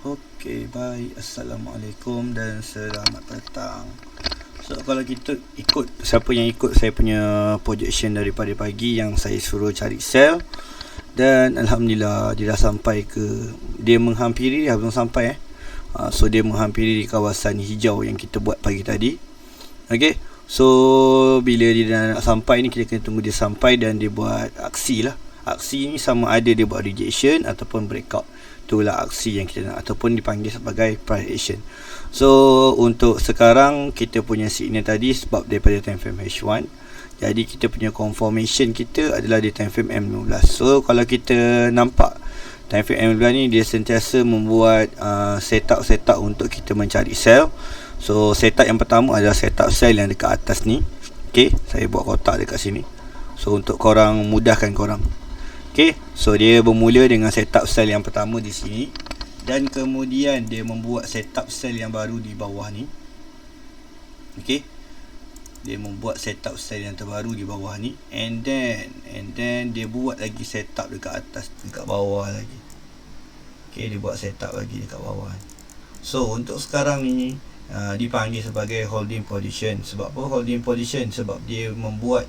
Okey, baik. Assalamualaikum dan selamat petang. So, kalau kita ikut, siapa yang ikut saya punya projection daripada pagi yang saya suruh cari sel, dan Alhamdulillah dia dah sampai ke, dia menghampiri, dia belum sampai so dia menghampiri di kawasan hijau yang kita buat pagi tadi. Okay, so bila dia dah nak sampai ni, kita kena tunggu dia sampai dan dia buat aksi lah. Aksi ni sama ada dia buat rejection ataupun breakout. Itulah aksi yang kita nak, ataupun dipanggil sebagai price action. So untuk sekarang kita punya signal tadi sebab daripada time frame H1, jadi kita punya confirmation kita adalah di time frame M15. So kalau kita nampak time frame M15 ni, dia sentiasa membuat setup untuk kita mencari sell. So setup yang pertama adalah setup sell yang dekat atas ni. Okay, saya buat kotak dekat sini, so untuk korang, mudahkan korang. Okay, so dia bermula dengan setup sell yang pertama di sini, dan kemudian dia membuat setup sell yang baru di bawah ni. Okay, dia membuat setup sell yang terbaru di bawah ni, and then dia buat lagi setup dekat atas, dekat bawah lagi. Okay, dia buat setup lagi dekat bawah. So untuk sekarang ni dipanggil sebagai holding position. Sebab apa holding position? Sebab dia membuat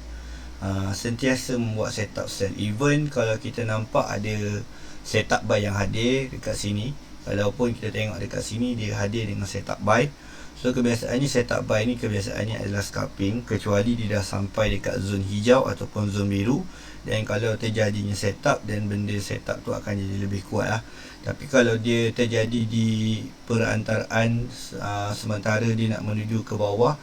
sentiasa membuat setup sell. Even kalau kita nampak ada setup buy yang hadir dekat sini, walaupun kita tengok dekat sini dia hadir dengan setup buy. So kebiasaannya setup buy ni kebiasaannya adalah scalping, kecuali dia dah sampai dekat zon hijau ataupun zon biru. Dan kalau terjadinya setup, dan benda setup tu akan jadi lebih kuat lah. Tapi kalau dia terjadi di perantaraan sementara dia nak menuju ke bawah,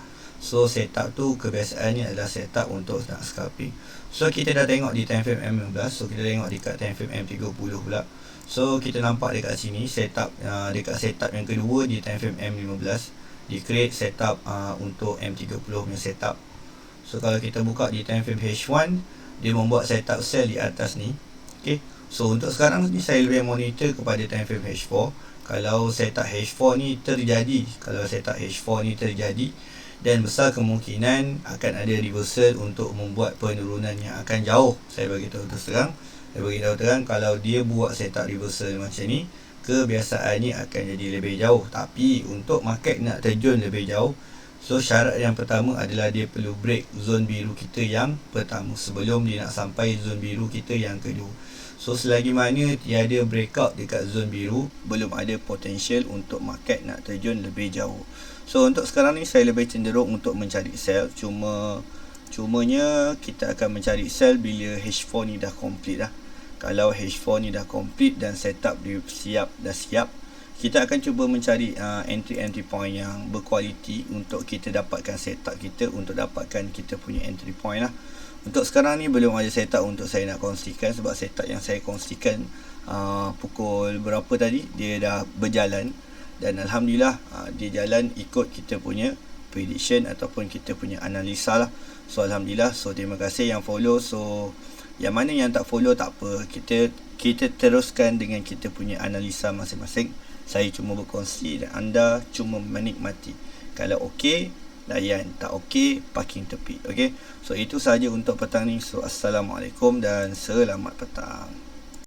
so setup tu kebiasaannya adalah setup untuk nak scalping. So kita dah tengok di time frame M15, so kita tengok dekat time frame M30 pula. So kita nampak dekat sini setup, dekat setup yang kedua di time frame M15, di create setup untuk M30 punya setup. So kalau kita buka di time frame H1, dia membuat setup sell di atas ni. Okay, so untuk sekarang ni saya lebih monitor kepada time frame H4. Kalau setup H4 ni terjadi, dan besar kemungkinan akan ada reversal untuk membuat penurunan yang akan jauh. Saya bagi tahu terang, kalau dia buat setup reversal macam ni, kebiasaannya akan jadi lebih jauh. Tapi untuk market nak terjun lebih jauh, so syarat yang pertama adalah dia perlu break zon biru kita yang pertama sebelum dia nak sampai zon biru kita yang kedua. So selagi mana tiada breakout dekat zon biru, belum ada potential untuk market nak terjun lebih jauh. So untuk sekarang ni saya lebih cenderung untuk mencari sell. Cumanya kita akan mencari sell bila H4 ni dah complete dah. Kalau H4 ni dah complete dan setup dia dah siap, kita akan cuba mencari entry point yang berkualiti untuk kita dapatkan setup kita, untuk dapatkan kita punya entry point lah. Untuk sekarang ni belum ada setup untuk saya nak kongsikan, sebab setup yang saya kongsikan pukul berapa tadi, dia dah berjalan. Dan Alhamdulillah dia jalan ikut kita punya prediction ataupun kita punya analisa lah. So Alhamdulillah, so terima kasih yang follow. So yang mana yang tak follow tak apa, kita teruskan dengan kita punya analisa masing-masing. Saya cuma berkongsi dan anda cuma menikmati. Kalau okey, layan. Tak okey, parking tepi. Okay, so itu sahaja untuk petang ni. So Assalamualaikum dan selamat petang.